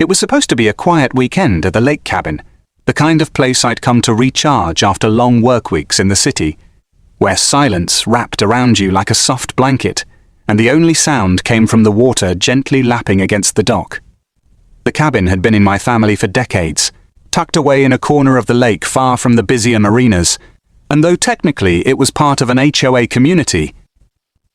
It was supposed to be a quiet weekend at the lake cabin, the kind of place I'd come to recharge after long work weeks in the city, where silence wrapped around you like a soft blanket, and the only sound came from the water gently lapping against the dock. The cabin had been in my family for decades, tucked away in a corner of the lake far from the busier marinas, and though technically it was part of an HOA community,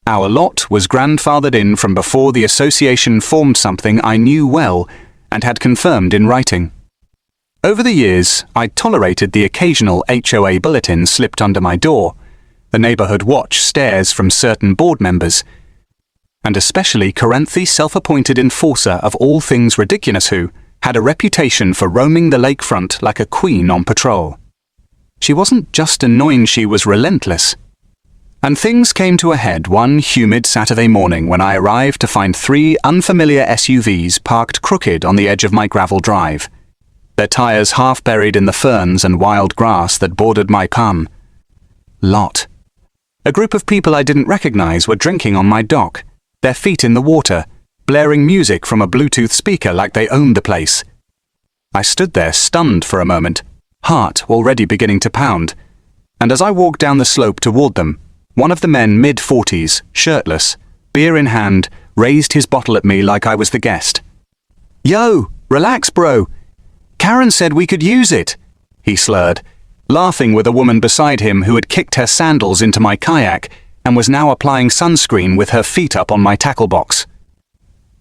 our lot was grandfathered in from before the association formed something I knew well and had confirmed in writing. Over the years, I'd tolerated the occasional HOA bulletin slipped under my door, the neighborhood watch stares from certain board members, and especially Carenthi's self-appointed enforcer of all things ridiculous who had a reputation for roaming the lakefront like a queen on patrol. She wasn't just annoying, she was relentless. And things came to a head one humid Saturday morning when I arrived to find 3 unfamiliar SUVs parked crooked on the edge of my gravel drive, their tires half buried in the ferns and wild grass that bordered my lot. A group of people I didn't recognize were drinking on my dock, their feet in the water, blaring music from a Bluetooth speaker like they owned the place. I stood there stunned for a moment, heart already beginning to pound, and as I walked down the slope toward them, one of the men mid-40s, shirtless, beer in hand, raised his bottle at me like I was the guest. "Yo, relax, bro. Karen said we could use it," he slurred, laughing with a woman beside him who had kicked her sandals into my kayak and was now applying sunscreen with her feet up on my tackle box.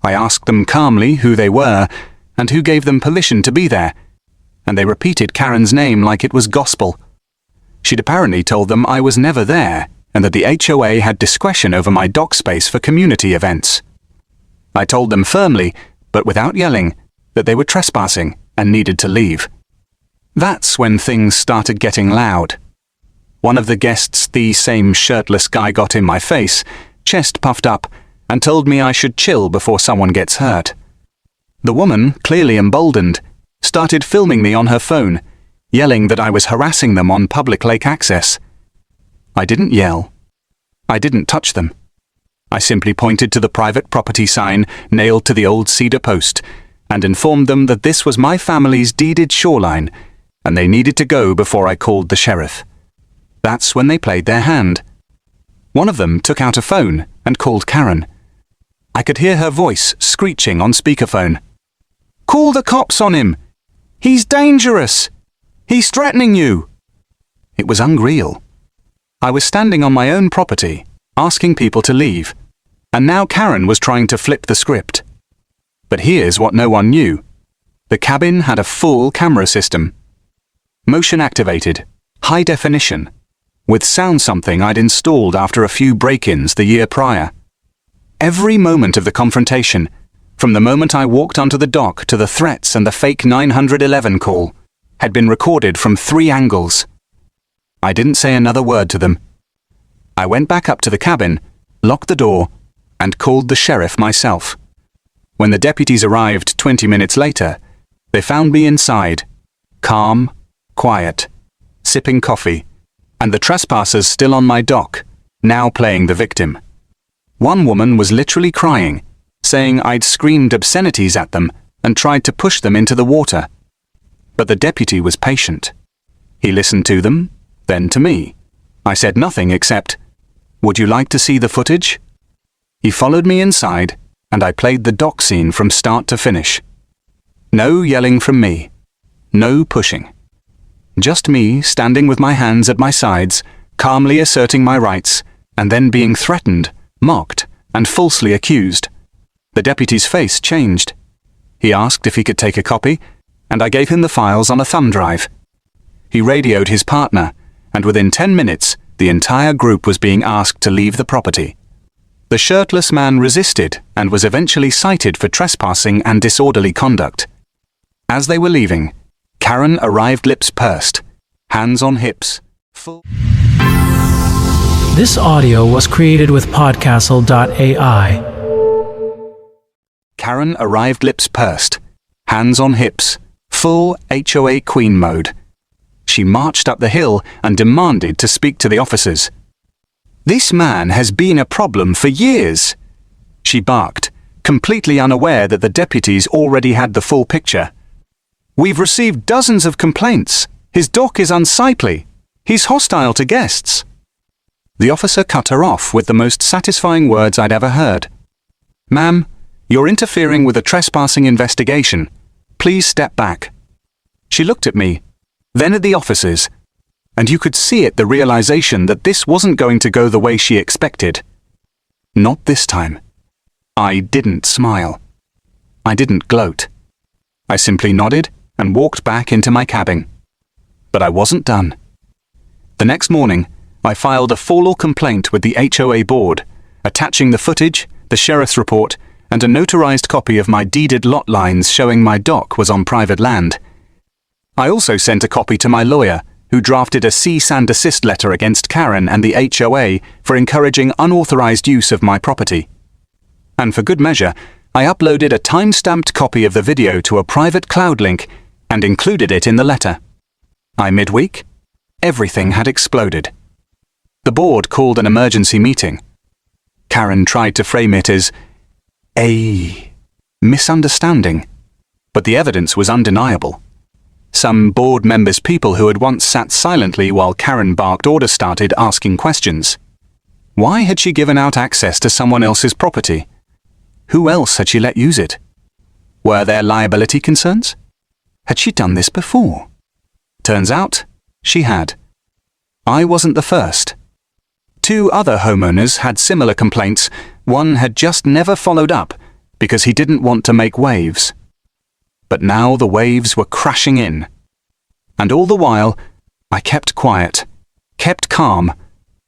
I asked them calmly who they were and who gave them permission to be there, and they repeated Karen's name like it was gospel. She'd apparently told them I was never there and that the HOA had discretion over my dock space for community events. I told them firmly, but without yelling, that they were trespassing and needed to leave. That's when things started getting loud. One of the guests, the same shirtless guy, got in my face, chest puffed up, and told me I should chill before someone gets hurt. The woman, clearly emboldened, started filming me on her phone, yelling that I was harassing them on public lake access. I didn't yell. I didn't touch them. I simply pointed to the private property sign nailed to the old cedar post and informed them that this was my family's deeded shoreline and they needed to go before I called the sheriff. That's when they played their hand. One of them took out a phone and called Karen. I could hear her voice screeching on speakerphone. "Call the cops on him! He's dangerous! He's threatening you!" It was unreal. I was standing on my own property, asking people to leave, and now Karen was trying to flip the script. But here's what no one knew. The cabin had a full camera system. Motion activated, high definition, with sound, something I'd installed after a few break-ins the year prior. Every moment of the confrontation, from the moment I walked onto the dock to the threats and the fake 911 call, had been recorded from 3 angles. I didn't say another word to them. I went back up to the cabin, locked the door, and called the sheriff myself. When the deputies arrived 20 minutes later, they found me inside, calm, quiet, sipping coffee, and the trespassers still on my dock, now playing the victim. One woman was literally crying, saying I'd screamed obscenities at them and tried to push them into the water. But the deputy was patient. He listened to them, then to me. I said nothing except, "Would you like to see the footage?" He followed me inside, and I played the dock scene from start to finish. No yelling from me. No pushing. Just me standing with my hands at my sides, calmly asserting my rights, and then being threatened, mocked, and falsely accused. The deputy's face changed. He asked if he could take a copy, and I gave him the files on a thumb drive. He radioed his partner, and within 10 minutes, the entire group was being asked to leave the property. The shirtless man resisted and was eventually cited for trespassing and disorderly conduct. As they were leaving, Karen arrived, lips pursed, hands on hips, full. This audio was created with Podcastle.ai. Karen arrived, lips pursed, hands on hips, full HOA queen mode. She marched up the hill and demanded to speak to the officers. "This man has been a problem for years," she barked, completely unaware that the deputies already had the full picture. "We've received dozens of complaints. His dock is unsightly. He's hostile to guests." The officer cut her off with the most satisfying words I'd ever heard. "Ma'am, you're interfering with a trespassing investigation. Please step back." She looked at me, then at the officers, and you could see it, the realization that this wasn't going to go the way she expected. Not this time. I didn't smile. I didn't gloat. I simply nodded and walked back into my cabin. But I wasn't done. The next morning, I filed a formal complaint with the HOA board, attaching the footage, the sheriff's report, and a notarized copy of my deeded lot lines showing my dock was on private land. I also sent a copy to my lawyer, who drafted a cease and desist letter against Karen and the HOA for encouraging unauthorized use of my property. And for good measure, I uploaded a time-stamped copy of the video to a private cloud link and included it in the letter. By midweek, everything had exploded. The board called an emergency meeting. Karen tried to frame it as a misunderstanding, but the evidence was undeniable. Some board members' people who had once sat silently while Karen barked orders started asking questions. Why had she given out access to someone else's property? Who else had she let use it? Were there liability concerns? Had she done this before? Turns out, she had. I wasn't the first. 2 other homeowners had similar complaints. One had just never followed up because he didn't want to make waves. But now the waves were crashing in. And all the while, I kept quiet, kept calm,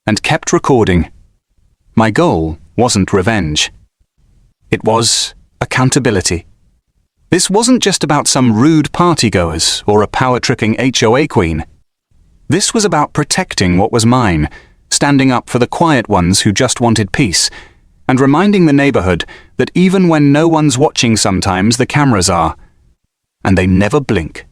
and kept recording. My goal wasn't revenge. It was accountability. This wasn't just about some rude partygoers or a power-tripping HOA queen. This was about protecting what was mine, standing up for the quiet ones who just wanted peace, and reminding the neighborhood that even when no one's watching, sometimes the cameras are. And they never blink.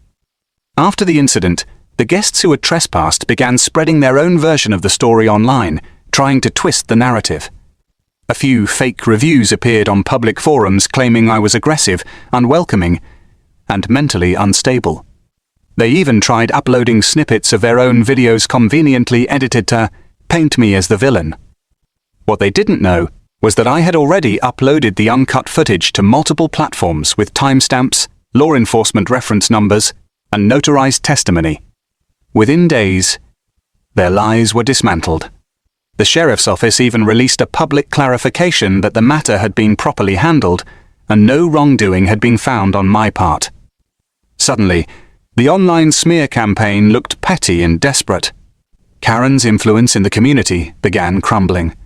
After the incident, the guests who had trespassed began spreading their own version of the story online, trying to twist the narrative. A few fake reviews appeared on public forums claiming I was aggressive, unwelcoming, and mentally unstable. They even tried uploading snippets of their own videos conveniently edited to paint me as the villain. What they didn't know was that I had already uploaded the uncut footage to multiple platforms with timestamps, law enforcement reference numbers, and notarized testimony. Within days, their lies were dismantled. The sheriff's office even released a public clarification that the matter had been properly handled and no wrongdoing had been found on my part. Suddenly, the online smear campaign looked petty and desperate. Karen's influence in the community began crumbling.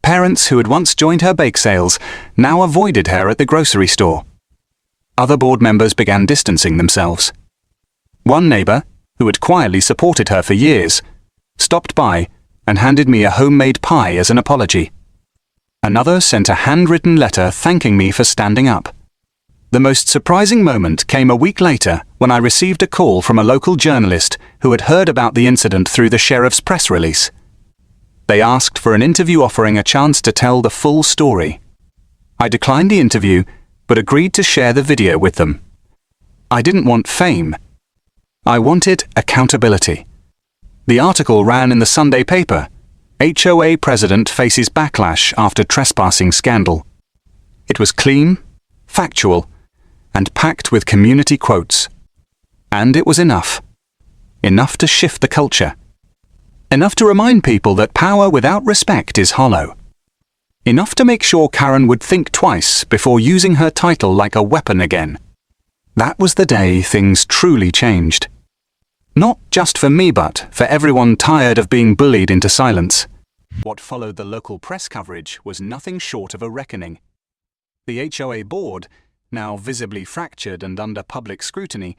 Parents who had once joined her bake sales now avoided her at the grocery store. Other board members began distancing themselves. One neighbor, who had quietly supported her for years, stopped by and handed me a homemade pie as an apology. Another sent a handwritten letter thanking me for standing up. The most surprising moment came a week later when I received a call from a local journalist who had heard about the incident through the sheriff's press release. They asked for an interview offering a chance to tell the full story. I declined the interview, but agreed to share the video with them. I didn't want fame. I wanted accountability. The article ran in the Sunday paper. HOA president faces backlash after trespassing scandal. It was clean, factual, and packed with community quotes. And it was enough. Enough to shift the culture. Enough to remind people that power without respect is hollow. Enough to make sure Karen would think twice before using her title like a weapon again. That was the day things truly changed. Not just for me, but for everyone tired of being bullied into silence. What followed the local press coverage was nothing short of a reckoning. The HOA board, now visibly fractured and under public scrutiny,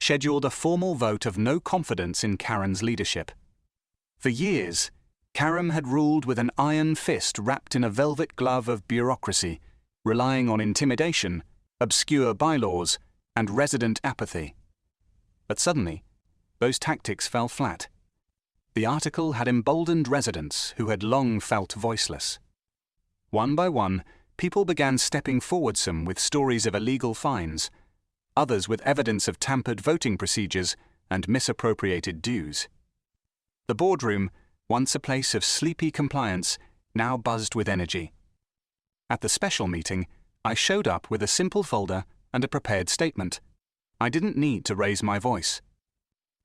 scheduled a formal vote of no confidence in Karen's leadership. For years, Karen had ruled with an iron fist wrapped in a velvet glove of bureaucracy, relying on intimidation, obscure bylaws, and resident apathy. But suddenly, those tactics fell flat. The article had emboldened residents who had long felt voiceless. One by one, people began stepping forward, some with stories of illegal fines, others with evidence of tampered voting procedures and misappropriated dues. The boardroom, once a place of sleepy compliance, now buzzed with energy. At the special meeting, I showed up with a simple folder and a prepared statement. I didn't need to raise my voice.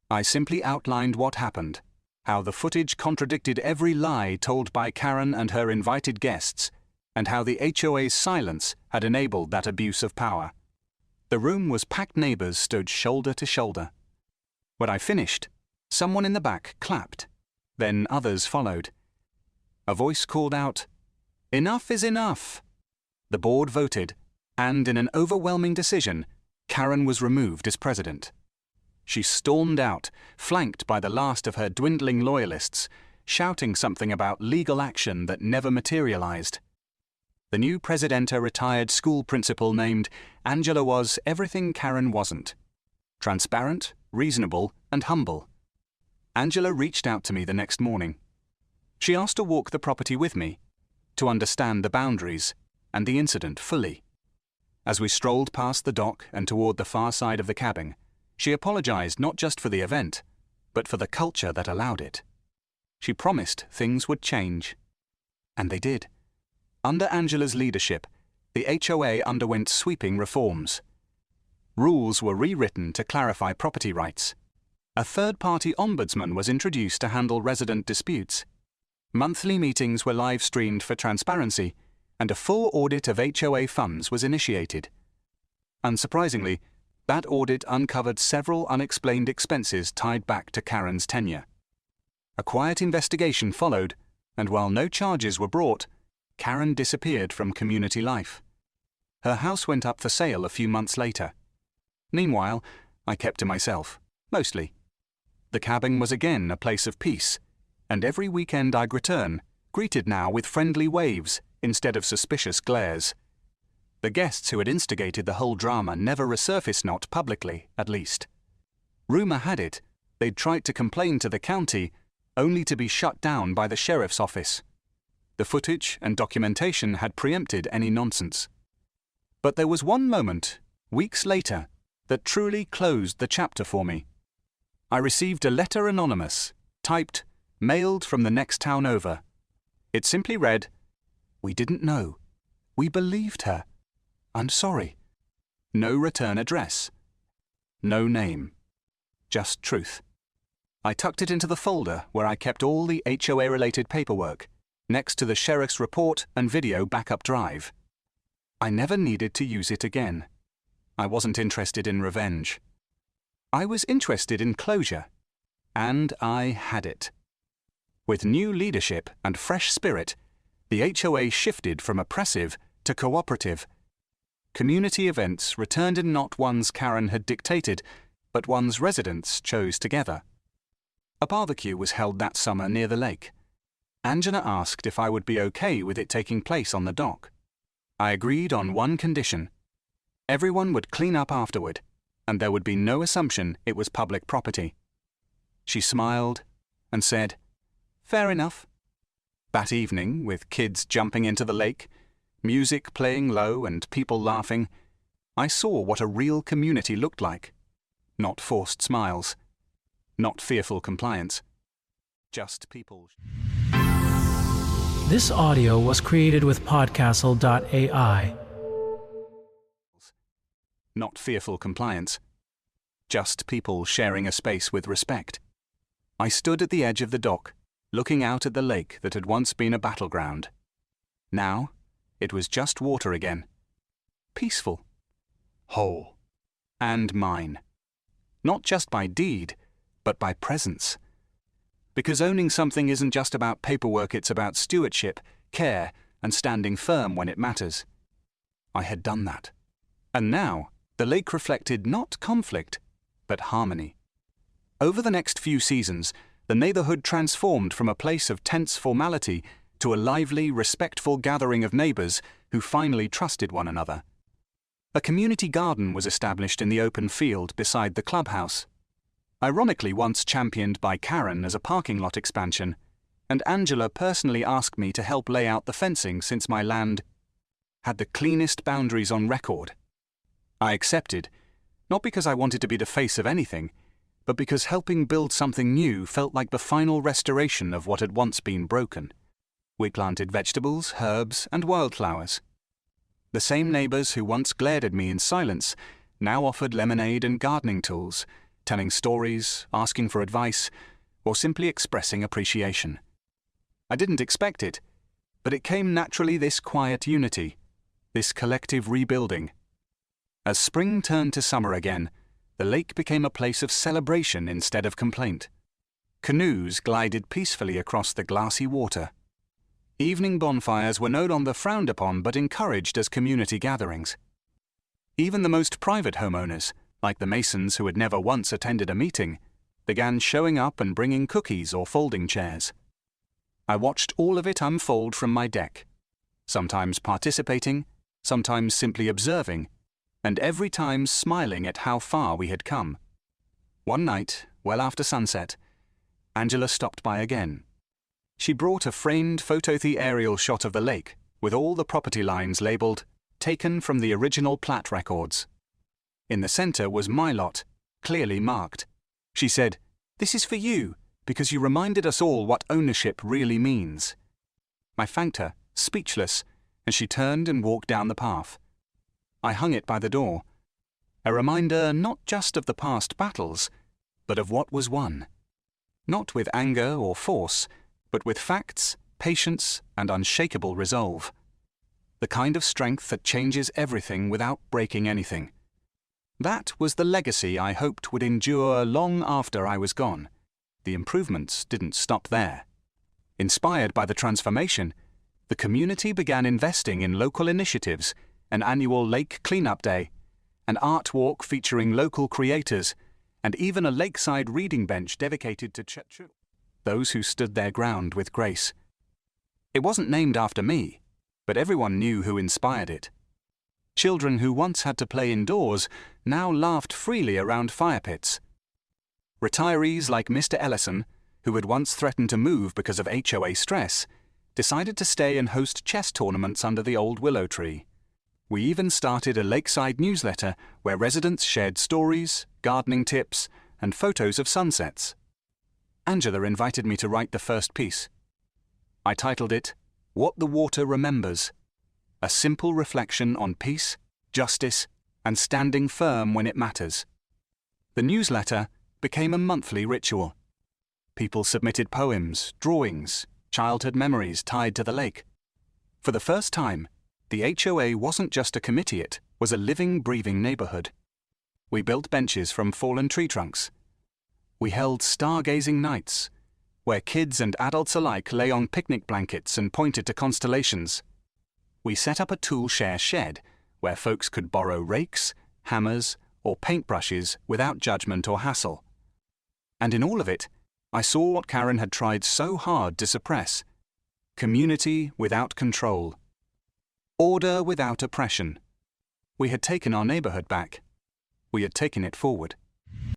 I simply outlined what happened, how the footage contradicted every lie told by Karen and her invited guests, and how the HOA's silence had enabled that abuse of power. The room was packed. Neighbors stood shoulder to shoulder. When I finished, someone in the back clapped. Then others followed. A voice called out, "Enough is enough!" The board voted, and in an overwhelming decision, Karen was removed as president. She stormed out, flanked by the last of her dwindling loyalists, shouting something about legal action that never materialized. The new president, a retired school principal named Angela, was everything Karen wasn't. Transparent, reasonable, and humble. Angela reached out to me the next morning. She asked to walk the property with me, to understand the boundaries and the incident fully. As we strolled past the dock and toward the far side of the cabin, she apologized not just for the event, but for the culture that allowed it. She promised things would change. And they did. Under Angela's leadership, the HOA underwent sweeping reforms. Rules were rewritten to clarify property rights. A third-party ombudsman was introduced to handle resident disputes. Monthly meetings were live-streamed for transparency, and a full audit of HOA funds was initiated. Unsurprisingly, that audit uncovered several unexplained expenses tied back to Karen's tenure. A quiet investigation followed, and while no charges were brought, Karen disappeared from community life. Her house went up for sale a few months later. Meanwhile, I kept to myself, mostly. The cabin was again a place of peace, and every weekend I'd return, greeted now with friendly waves instead of suspicious glares. The guests who had instigated the whole drama never resurfaced, not publicly, at least. Rumor had it they'd tried to complain to the county, only to be shut down by the sheriff's office. The footage and documentation had preempted any nonsense. But there was one moment, weeks later, that truly closed the chapter for me. I received a letter, anonymous, typed, mailed from the next town over. It simply read, "We didn't know. We believed her. I'm sorry." No return address. No name. Just truth. I tucked it into the folder where I kept all the HOA-related paperwork, next to the sheriff's report and video backup drive. I never needed to use it again. I wasn't interested in revenge. I was interested in closure. And I had it. With new leadership and fresh spirit, the HOA shifted from oppressive to cooperative. Community events returned in not ones Karen had dictated, but ones residents chose together. A barbecue was held that summer near the lake. Angela asked if I would be okay with it taking place on the dock. I agreed on one condition. Everyone would clean up afterward, and there would be no assumption it was public property. She smiled and said, "Fair enough." That evening, with kids jumping into the lake, music playing low and people laughing, I saw what a real community looked like. Not forced smiles. Not fearful compliance. Just people. This audio was created with Podcastle.ai. Not fearful compliance. Just people sharing a space with respect. I stood at the edge of the dock, looking out at the lake that had once been a battleground. Now, it was just water again. Peaceful. Whole. And mine. Not just by deed, but by presence. Because owning something isn't just about paperwork, it's about stewardship, care, and standing firm when it matters. I had done that. And now, the lake reflected not conflict, but harmony. Over the next few seasons, the neighborhood transformed from a place of tense formality to a lively, respectful gathering of neighbors who finally trusted one another. A community garden was established in the open field beside the clubhouse. Ironically once championed by Karen as a parking lot expansion, and Angela personally asked me to help lay out the fencing since my land had the cleanest boundaries on record. I accepted, not because I wanted to be the face of anything, but because helping build something new felt like the final restoration of what had once been broken. We planted vegetables, herbs, and wildflowers. The same neighbors who once glared at me in silence now offered lemonade and gardening tools, telling stories, asking for advice, or simply expressing appreciation. I didn't expect it, but it came naturally, this quiet unity, this collective rebuilding. As spring turned to summer again, the lake became a place of celebration instead of complaint. Canoes glided peacefully across the glassy water. Evening bonfires were no longer frowned upon but encouraged as community gatherings. Even the most private homeowners, like the Masons who had never once attended a meeting, began showing up and bringing cookies or folding chairs. I watched all of it unfold from my deck, sometimes participating, sometimes simply observing, and every time smiling at how far we had come. One night, well after sunset, Angela stopped by again. She brought a framed photothy aerial shot of the lake, with all the property lines labelled, taken from the original plat records. In the centre was my lot, clearly marked. She said, "This is for you, because you reminded us all what ownership really means." I thanked her, speechless, and she turned and walked down the path. I hung it by the door, a reminder not just of the past battles, but of what was won. Not with anger or force, but with facts, patience, and unshakable resolve. The kind of strength that changes everything without breaking anything. That was the legacy I hoped would endure long after I was gone. The improvements didn't stop there. Inspired by the transformation, the community began investing in local initiatives, an annual lake cleanup day, an art walk featuring local creators, and even a lakeside reading bench dedicated to those who stood their ground with grace. It wasn't named after me, but everyone knew who inspired it. Children who once had to play indoors now laughed freely around fire pits. Retirees like Mr. Ellison, who had once threatened to move because of HOA stress, decided to stay and host chess tournaments under the old willow tree. We even started a lakeside newsletter where residents shared stories, gardening tips, and photos of sunsets. Angela invited me to write the first piece. I titled it, "What the Water Remembers," a simple reflection on peace, justice, and standing firm when it matters. The newsletter became a monthly ritual. People submitted poems, drawings, childhood memories tied to the lake. For the first time, the HOA wasn't just a committee, it was a living, breathing neighborhood. We built benches from fallen tree trunks. We held stargazing nights, where kids and adults alike lay on picnic blankets and pointed to constellations. We set up a tool share shed, where folks could borrow rakes, hammers, or paintbrushes without judgment or hassle. And in all of it, I saw what Karen had tried so hard to suppress: community without control. Order without oppression. We had taken our neighborhood back. We had taken it forward.